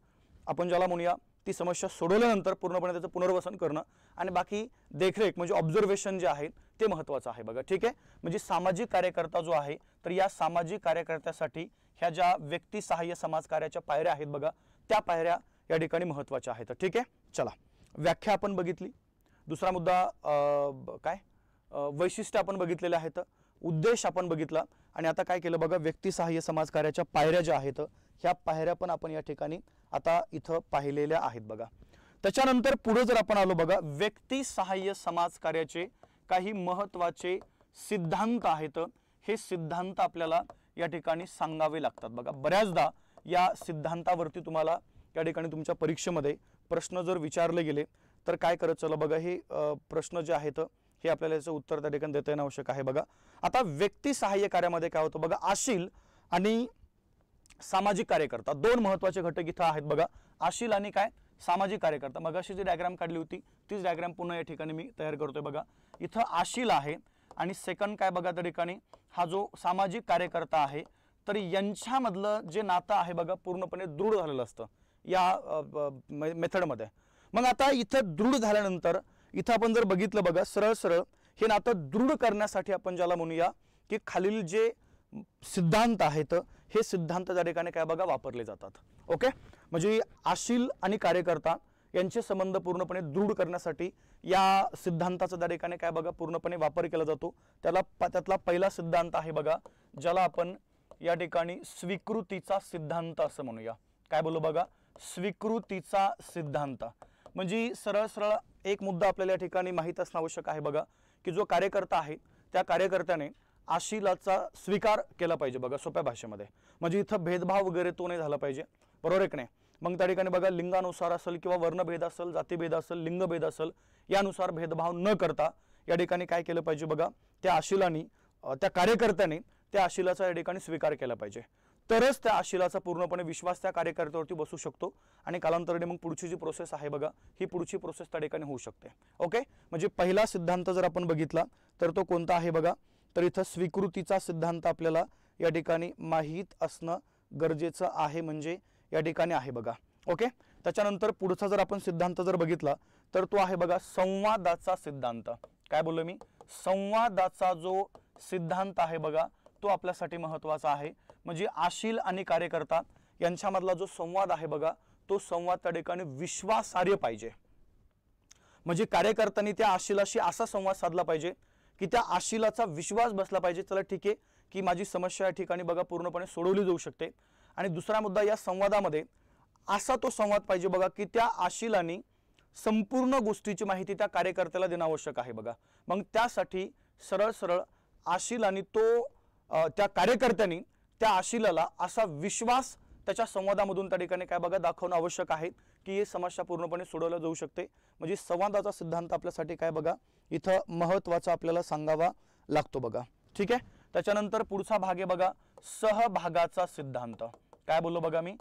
आपण ज्याला म्हणूया ती समस्या सोडवल्यानंतर पूर्णपणे त्याचं पुनर्वसन करणं, आणि बाकी देखरेख म्हणजे ऑब्झर्वेशन जे आहे ते महत्त्वाचं आहे बघा। ठीक आहे, म्हणजे सामाजिक कार्यकर्ता जो आहे तर या सामाजिक कार्यकर्त्यासाठी ह्या ज्या व्यक्ती सहाय्य समाजकार्याच्या पायऱ्या आहेत बघा त्या पायऱ्या या ठिकाणी महत्त्वाच्या आहेत। ठीक आहे, चला व्याख्या आपण बघितली, दुसरा मुद्दा काय वैशिष्ट्य आपण बघितलेले आहेत, उद्देश आपण बघितला, आणि आता काय केलं बघा व्यक्ती सहाय्य समाजकार्याच्या पायऱ्या ज्या आहेत ह्या पायऱ्या पण आपण या ठिकाणी आता इथं पाहिलेल्या आहेत बघा। त्याच्यानंतर पुढे जर आपण आलो बघा व्यक्ती सहाय्य समाजकार्याचे काही महत्त्वाचे सिद्धांत आहेत, हे सिद्धांत आपल्याला या ठिकाणी सांगावे लागतात बघा। बऱ्याचदा या सिद्धांतावरती तुम्हाला या ठिकाणी तुमच्या परीक्षेमध्ये प्रश्न जर विचारले गेले तर काय करत चला बघा, हे प्रश्न जे आहेत हे आपल्याला याचं उत्तर त्या ठिकाणी देता येणं आवश्यक आहे बघा। आता व्यक्ती सहाय्य कार्यामध्ये काय होतं बघा, आशील आणि सामाजिक कार्यकर्ता दोन महत्त्वाचे घटक इथं आहेत बघा, आशील आणि काय सामाजिक कार्यकर्ता। मगाशी जी डायग्राम काढली होती तीच डायग्राम पुन्हा या ठिकाणी मी तयार करतोय बघा। इथं आशील आहे आणि सेकंड काय बघा त्या ठिकाणी हा जो सामाजिक कार्यकर्ता आहे, तर यांच्यामधलं जे नातं आहे बघा पूर्णपणे दृढ झालेलं असतं या मेथडमध्ये। मग आता इथं दृढ झाल्यानंतर इथं आपण जर बघितलं बघा सरळ सरळ हे नातं दृढ करण्यासाठी आपण ज्याला म्हणूया की खालील जे सिद्धांत आहेत हे सिद्धांत त्या ठिकाणी काय बघा वापरले जातात। ओके, म्हणजे आशील आणि कार्यकर्ता यांचे संबंध पूर्णपणे दृढ करण्यासाठी या सिद्धांताचा त्या ठिकाणी काय बघा पूर्णपणे वापर केला जातो। त्यातला पहिला सिद्धांत आहे बघा ज्याला आपण या ठिकाणी स्वीकृतीचा सिद्धांत असं म्हणूया। काय बोलू बघा, स्वीकृतीचा सिद्धांत, म्हणजे सरळ सरळ एक मुद्दा आपल्याला या ठिकाणी माहित असणं आवश्यक आहे बघा की जो कार्यकर्ता आहे त्या कार्यकर्त्याने आशिलाचा स्वीकार केला पाहिजे बघा सोप्या भाषेमध्ये, म्हणजे इथं भेदभाव वगैरे तो नाही झाला पाहिजे, बरोबर आहे की नाही। मग त्या ठिकाणी बघा लिंगानुसार असेल किंवा वर्णभेद असेल, जातीभेद असेल, लिंगभेद असेल, यानुसार भेदभाव न करता या ठिकाणी काय केलं पाहिजे बघा, त्या आशिलानी त्या कार्यकर्त्याने त्या आशिलाचा या ठिकाणी स्वीकार केला पाहिजे, तरच त्या आशिलाचा पूर्णपणे विश्वास त्या कार्यकर्त्यावरती बसू शकतो आणि कालांतराने मग पुढची जी प्रोसेस आहे बघा ही पुढची प्रोसेस त्या ठिकाणी होऊ शकते। ओके, म्हणजे पहिला सिद्धांत जर आपण बघितला तर तो कोणता आहे बघा, तर इथं स्वीकृतीचा सिद्धांत आपल्याला या ठिकाणी माहीत असणं गरजेचं आहे, म्हणजे या ठिकाणी आहे बघा। ओके, त्याच्यानंतर पुढचा जर आपण सिद्धांत जर बघितला तर तो आहे बघा संवादाचा सिद्धांत। काय बोललो मी, संवादाचा जो सिद्धांत आहे बघा तो आपल्यासाठी महत्त्वाचा आहे। म्हणजे आशील आणि कार्यकर्ता यांच्यामधला जो संवाद आहे बघा तो संवाद त्या ठिकाणी विश्वासार्ह पाहिजे। म्हणजे कार्यकर्त्यांनी त्या आशीलाशी असा संवाद साधला पाहिजे की त्या आशीलाचा विश्वास बसला पाहिजे, चला ठीक आहे की माझी समस्या या ठिकाणी बघा पूर्णपणे सोडवली जाऊ शकते। आणि दुसरा मुद्दा, या संवादामध्ये असा तो संवाद पाहिजे बघा की त्या आशीलाने संपूर्ण गोष्टीची माहिती त्या कार्यकर्त्याला देणं आवश्यक आहे बघा। मग त्यासाठी सरळ सरळ आशीलाने त्या कार्यकर्त्यांनी त्या आशीलाला असा विश्वास त्याच्या संवादामधून त्या ठिकाणी काय बघा दाखवणं आवश्यक आहे की ही समस्या पूर्णपणे सोडवल्या जाऊ शकते। म्हणजे संवादाचा सिद्धांत आपल्यासाठी काय बघा इथं महत्त्वाचा आपल्याला सांगावा लागतो बघा, ठीक आहे। त्याच्यानंतर पुढचा भाग आहे बघा सहभागाचा सिद्धांत। काय बोललो बघा मी,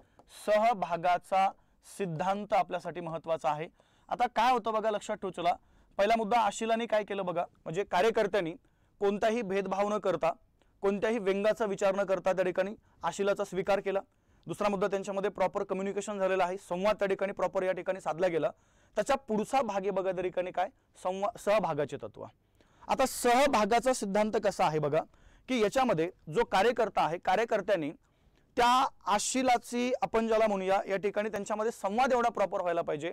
सहभागाचा सिद्धांत आपल्यासाठी महत्त्वाचा आहे। आता काय होतं बघा लक्षात ठेवू, चला पहिला मुद्दा, आशीलाने काय केलं बघा, म्हणजे कार्यकर्त्यांनी कोणताही भेदभाव न करता कोणत्याही व्यंगाचा विचार न करता त्या ठिकाणी आशीलाचा स्वीकार केला। दुसरा मुद्दा, त्यांच्यामध्ये प्रॉपर कम्युनिकेशन झालेलं आहे, संवाद त्या ठिकाणी प्रॉपर या ठिकाणी साधला गेला। त्याचा पुढचा भाग आहे बघा त्या ठिकाणी काय, सहभागाचे तत्व। आता सहभागाचा सिद्धांत कसा आहे बघा की याच्यामध्ये जो कार्यकर्ता आहे, कार्यकर्त्यांनी त्या आशीलाची आपण ज्याला म्हणूया या ठिकाणी त्यांच्यामध्ये संवाद एवढा प्रॉपर व्हायला पाहिजे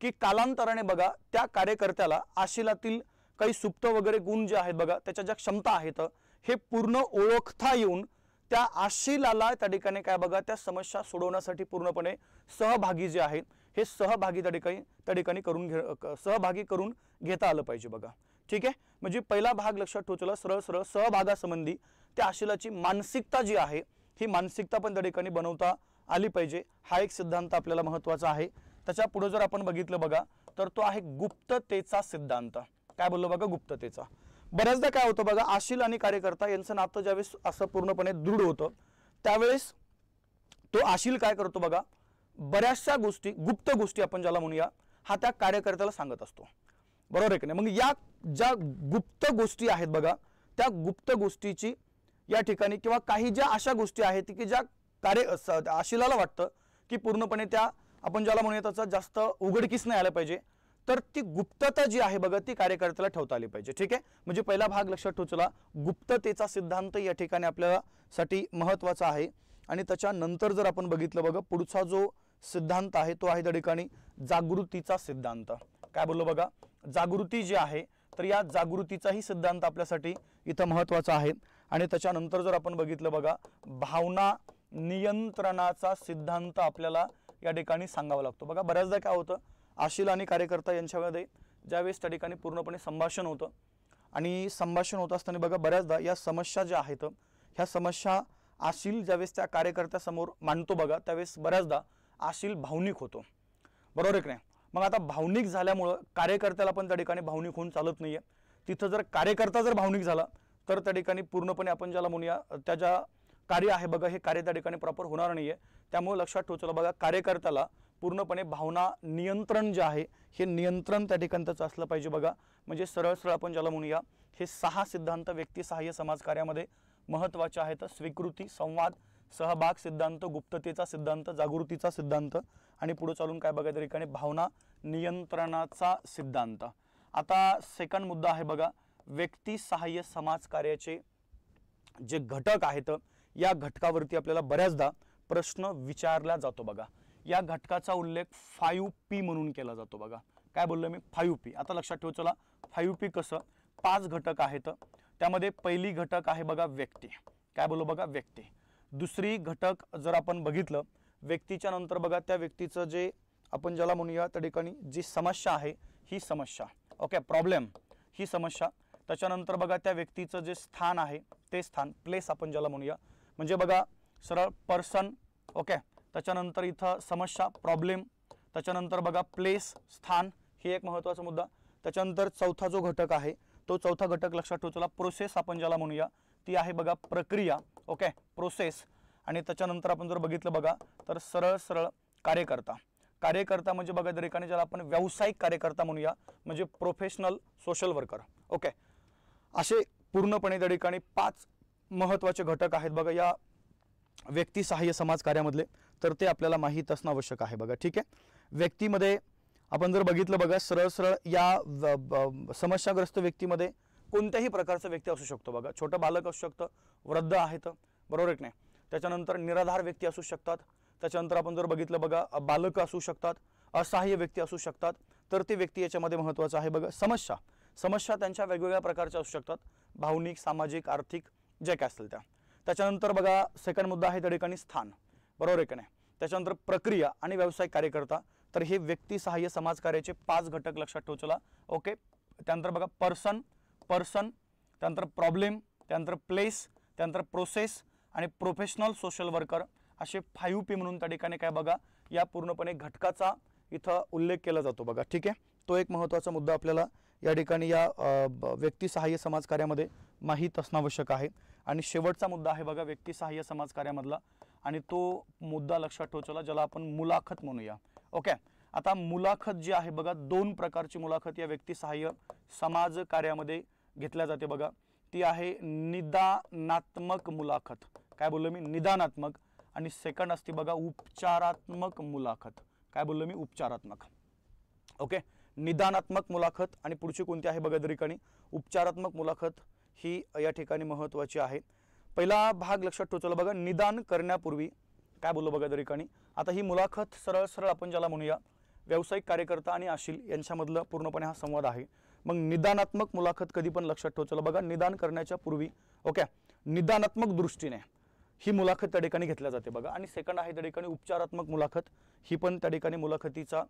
की कालांतराने बघा त्या कार्यकर्त्याला आशीलातील काही सुप्त वगैरे गुण जे आहेत बघा, त्याच्या ज्या क्षमता आहेत हे पूर्ण ओळखता येऊन त्या आशीलाला त्या ठिकाणी काय बघा त्या समस्या सोडवण्यासाठी पूर्णपणे सहभागी जे आहेत हे सहभागी त्या ठिकाणी सहभागी करून घेता आलं पाहिजे बघा, ठीक आहे। म्हणजे पहिला भाग लक्षात ठेवला, सरळ सरळ सहभागासंबंधी त्या आशीलाची मानसिकता जी आहे ही मानसिकता पण त्या ठिकाणी बनवता आली पाहिजे, हा एक सिद्धांत आपल्याला महत्त्वाचा आहे। त्याच्या पुढे जर आपण बघितलं बघा तर तो आहे गुप्ततेचा सिद्धांत। काय बोललो बघा, गुप्ततेचा। बऱ्याचदा काय होतं बघा, आशील आणि कार्यकर्ता यांचं नातं ज्यावेळेस असं पूर्णपणे दृढ होतं त्यावेळेस तो आशील काय करतो बघा, बऱ्याचशा गोष्टी, गुप्त गोष्टी आपण ज्याला म्हणूया, हा त्या कार्यकर्त्याला सांगत असतो, बरोबर आहे की नाही। मग या ज्या गुप्त गोष्टी आहेत बघा, त्या गुप्त गोष्टीची या ठिकाणी किंवा काही ज्या अशा गोष्टी आहेत की ज्या आशीलाला वाटतं की पूर्णपणे त्या आपण ज्याला म्हणूया त्याचा जास्त उघडकीस नाही आलं पाहिजे, तर ती गुप्तता जी आहे बघा ती कार्यकर्त्याला ठेवता आली पाहिजे, ठीक आहे। म्हणजे पहिला भाग लक्षात ठेवला, गुप्ततेचा सिद्धांत या ठिकाणी आपल्याला साठी महत्त्वाचा आहे। आणि त्याच्यानंतर जर आपण बघितलं बघा पुढचा जो सिद्धांत आहे तो आहे त्या ठिकाणी जागृतीचा सिद्धांत। काय बोललो बघा, जागृती जी आहे तर या जागृतीचाही सिद्धांत आपल्यासाठी इथं महत्त्वाचा आहे। आणि त्याच्यानंतर जर आपण बघितलं बघा भावना नियंत्रणाचा सिद्धांत आपल्याला या ठिकाणी सांगावा लागतो बघा। बऱ्याचदा काय होतं, आशील आणि कार्यकर्ता यांच्यामध्ये ज्यावेळेस त्या ठिकाणी पूर्णपणे संभाषण होतं आणि संभाषण होत असताना बघा बऱ्याचदा या समस्या ज्या आहेत ह्या समस्या आशील ज्यावेळेस त्या कार्यकर्त्यासमोर मांडतो बघा त्यावेळेस बऱ्याचदा आशील भावनिक होतो, बरोबर आहे की नाही। मग आता भावनिक झाल्यामुळं कार्यकर्त्याला पण त्या ठिकाणी भावनिक होऊन चालत नाहीये। तिथं जर कार्यकर्ता जर भावनिक झाला तर त्या ठिकाणी पूर्णपणे आपण ज्याला म्हणूया त्याच्या कार्य आहे बघा हे कार्य त्या ठिकाणी प्रॉपर होणार नाहीये। त्यामुळे लक्षात ठेवतो बघा कार्यकर्त्याला पूर्णपणे भावना नियंत्रण जे आहे हे नियंत्रण त्या ठिकाणी त्याचं असलं पाहिजे बघा। म्हणजे सरळ सरळ आपण ज्याला म्हणूया हे 6 सिद्धांत व्यक्ती सहाय्य समाज कार्यामध्ये महत्त्वाचे आहेत, स्वीकृती, संवाद, सहभाग सिद्धांत, गुप्ततेचा सिद्धांत, जागृतीचा सिद्धांत आणि पुढे चालून काय बघा त्या ठिकाणी भावना नियंत्रणाचा सिद्धांत। आता सेकंड मुद्दा आहे बघा व्यक्ती सहाय्य समाज कार्याचे जे घटक आहेत या घटकावरती आपल्याला बऱ्याचदा प्रश्न विचारला जातो बघा। या घटकाचा उल्लेख 5P म्हणून केला जातो बघा। काय बोललो मी, 5P। आता लक्षात ठेव, चला 5P कसं, 5 घटक आहेत त्यामध्ये पहिली घटक आहे बघा व्यक्ती। काय बोललो बघा, व्यक्ती। दुसरी घटक जर आपण बघितलं व्यक्तीच्या नंतर बघा त्या व्यक्तीचं जे आपण ज्याला म्हणूया त्या ठिकाणी जी समस्या आहे ही समस्या, ओके, प्रॉब्लेम ही समस्या। त्याच्यानंतर बघा त्या व्यक्तीचं जे स्थान आहे ते स्थान, प्लेस आपण ज्याला म्हणूया, म्हणजे बघा सरळ पर्सन, ओके। त्याच्यानंतर इथं समस्या, प्रॉब्लेम, त्याच्यानंतर बघा प्लेस, स्थान, हे एक महत्त्वाचा मुद्दा। त्याच्यानंतर चौथा जो घटक आहे तो चौथा घटक लक्षात ठेवू, चला प्रोसेस आपण ज्याला म्हणूया ती आहे बघा प्रक्रिया, ओके, प्रोसेस। आणि त्याच्यानंतर आपण जर बघितलं बघा तर सरळ सरळ कार्यकर्ता। कार्यकर्ता म्हणजे बघा त्या ठिकाणी ज्याला आपण व्यावसायिक कार्यकर्ता म्हणूया, म्हणजे प्रोफेशनल सोशल वर्कर, ओके। असे पूर्णपणे त्या ठिकाणी 5 महत्त्वाचे घटक आहेत बघा या व्यक्ती सहाय्य समाज कार्यामधले, तर ते आपल्याला माहीत असणं आवश्यक आहे बघा, ठीक आहे। व्यक्तीमध्ये आपण जर बघितलं बघा सरळ सरळ या समस्याग्रस्त व्यक्तीमध्ये कोणत्याही प्रकारचा व्यक्ती असू शकतो बघा, छोटं बालक असू शकतं, वृद्ध आहेत, बरोबर आहे की नाही. त्याच्यानंतर निराधार व्यक्ती असू शकतात. त्याच्यानंतर आपण जर बघितलं बघा, बालक असू शकतात, असहाय्य व्यक्ती असू शकतात. तर ते व्यक्ती याच्यामध्ये महत्त्वाचं आहे बघा. समस्या त्यांच्या वेगवेगळ्या प्रकारच्या असू शकतात, भावनिक, सामाजिक, आर्थिक, जे काय असेल त्या. त्याच्यानंतर बघा सेकंड मुद्दा आहे त्या ठिकाणी स्थान, बरोबर आहे की नाही. त्याच्यानंतर प्रक्रिया आणि व्यावसायिक कार्यकर्ता. तर हे व्यक्ती सहाय्य समाजकार्याचे 5 घटक लक्षात ठेव चला. ओके. त्यानंतर बघा पर्सन, त्यानंतर प्रॉब्लेम, त्यानंतर प्लेस, त्यानंतर प्रोसेस आणि प्रोफेशनल सोशल वर्कर, असे 5P म्हणून त्या ठिकाणी काय बघा या पूर्णपणे घटकाचा इथं उल्लेख केला जातो बघा. ठीक आहे. तो एक महत्त्वाचा मुद्दा आपल्याला या ठिकाणी या व्यक्ती सहाय्य समाजकार्यामध्ये माहीत असणं आवश्यक आहे. आणि शेवटचा मुद्दा आहे बघा व्यक्ती सहाय्य समाजकार्यामधला, आणि तो मुद्दा लक्षात ठेव चला, ज्याला आपण मुलाखत म्हणूया. ओके. आता मुलाखत जी आहे बघा, 2 प्रकारची मुलाखत या व्यक्ती सहाय्य समाज कार्यामध्ये घेतल्या जाते बघा. ती आहे निदानात्मक मुलाखत. काय बोललो मी? निदानात्मक. आणि सेकंड असते बघा उपचारात्मक मुलाखत. काय बोललो मी? उपचारात्मक. ओके. निदानात्मक मुलाखत आणि पुढची कोणती आहे बघा ठिकाणी उपचारात्मक मुलाखत, ही या ठिकाणी महत्त्वाची आहे. पहिला भाग लक्षात ठेवला बघा, निदान करण्यापूर्वी काय बोललो बघा ठिकाणी. आता ही मुलाखत सरळ आपण ज्याला म्हणूया व्यावसायिक कार्यकर्ता आणि आशील यांच्यामधला पूर्णपणे हा संवाद आहे. मग निदानात्मक मुलाखत कधी पण लक्षात ठेवला बघा, निदान करण्याच्या पूर्वी. ओके. निदानात्मक दृष्टीने ही मुलाखत त्या ठिकाणी घेतल्या जाते बघा. आणि सेकंड आहे त्या ठिकाणी उपचारात्मक मुलाखत, ही पण त्या ठिकाणी मुलाखतीचा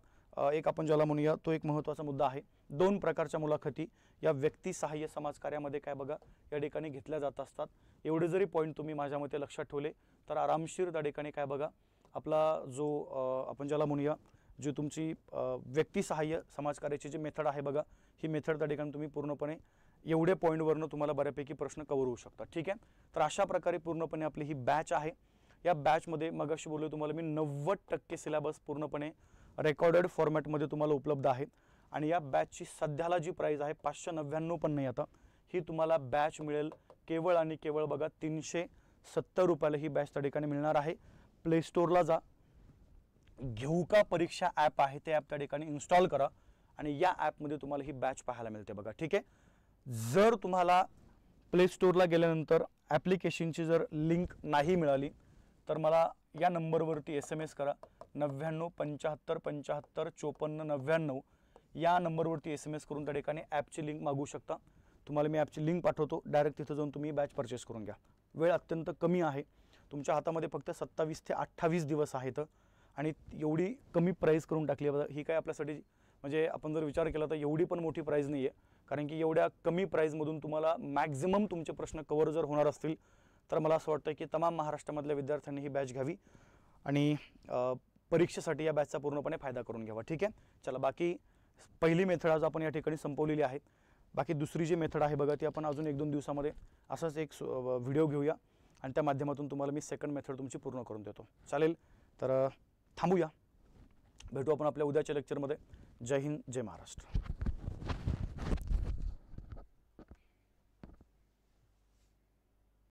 एक आपण ज्याला म्हणूया तो एक महत्त्वाचा मुद्दा आहे. 2 प्रकारच्या मुलाखती या व्यक्ती सहाय्य समाजकार्यामध्ये काय बघा या ठिकाणी घेतल्या जात असतात. एवढे जरी पॉईंट तुम्ही माझ्या मते लक्षात ठेवले तर आरामशीर त्या ठिकाणी काय बघा आपला जो आपण ज्याला म्हणूया जी तुमची व्यक्ती सहाय्य समाजकार्याची जी मेथड आहे बघा, ही मेथड त्या ठिकाणी तुम्ही पूर्णपणे एवढे पॉईंटवरनं तुम्हाला बऱ्यापैकी प्रश्न कव्हर होऊ शकतात. ठीक आहे. तर अशा प्रकारे पूर्णपणे आपली ही बॅच आहे. या बॅचमध्ये मगाशी बोललो तुम्हाला मी 90% सिलेबस पूर्णपणे रेकॉर्डेड फॉर्मॅटमध्ये तुम्हाला उपलब्ध आहे. आणि या बॅचची सध्याला जी प्राईस आहे 599 पण नाही, आता ही तुम्हाला बॅच मिळेल केवळ आणि केवळ बघा 370 रुपयाला ही बॅच त्या ठिकाणी मिळणार आहे. प्ले स्टोअरला जा, घेऊ का परीक्षा ॲप आहे ते ॲप त्या ठिकाणी इन्स्टॉल करा आणि या ॲपमध्ये तुम्हाला ही बॅच पाहायला मिळते बघा. ठीक आहे. जर तुम्हाला प्ले स्टोअरला गेल्यानंतर ॲप्लिकेशनची जर लिंक नाही मिळाली तर मला या नंबरवरती SMS करा, 99 75 75 54 99 या नंबरवरती SMS करून त्या ठिकाणी ॲपची लिंक मागू शकता. तुम्हाला मी ॲपची लिंक पाठवतो, डायरेक्ट तिथं जाऊन तुम्ही बॅच परचेस करून घ्या. वेळ अत्यंत कमी आहे, तुमच्या हातामध्ये फक्त 27 ते 28 दिवस आहेत आणि एवढी कमी प्राईस करून टाकली आहे. ही काय आपल्यासाठी म्हणजे आपण जर विचार केला तर एवढी पण मोठी प्राईस नाही आहे, कारण की एवढ्या कमी प्राईजमधून तुम्हाला मॅक्झिमम तुमचे प्रश्न कव्हर जर होणार असतील तर मला असं वाटतं की तमाम महाराष्ट्रामधल्या विद्यार्थ्यांनी ही बॅच घ्यावी आणि परीक्षेसाठी या बॅचचा पूर्णपणे फायदा करून घ्यावा. ठीक आहे. चला, बाकी पहिली मेथड आज आपण या ठिकाणी संपवलेली आहे. बाकी दुसरी जी मेथड आहे बघा ती आपण अजून 1-2 दिवसामध्ये असाच एक व्हिडिओ घेऊया आणि त्या माध्यमातून तुम्हाला मी सेकंड मेथड तुमची पूर्ण करून देतो. चालेल, तर थांबूया, भेटू आपण आपल्या उद्याच्या लेक्चरमध्ये. जय हिंद, जय महाराष्ट्र.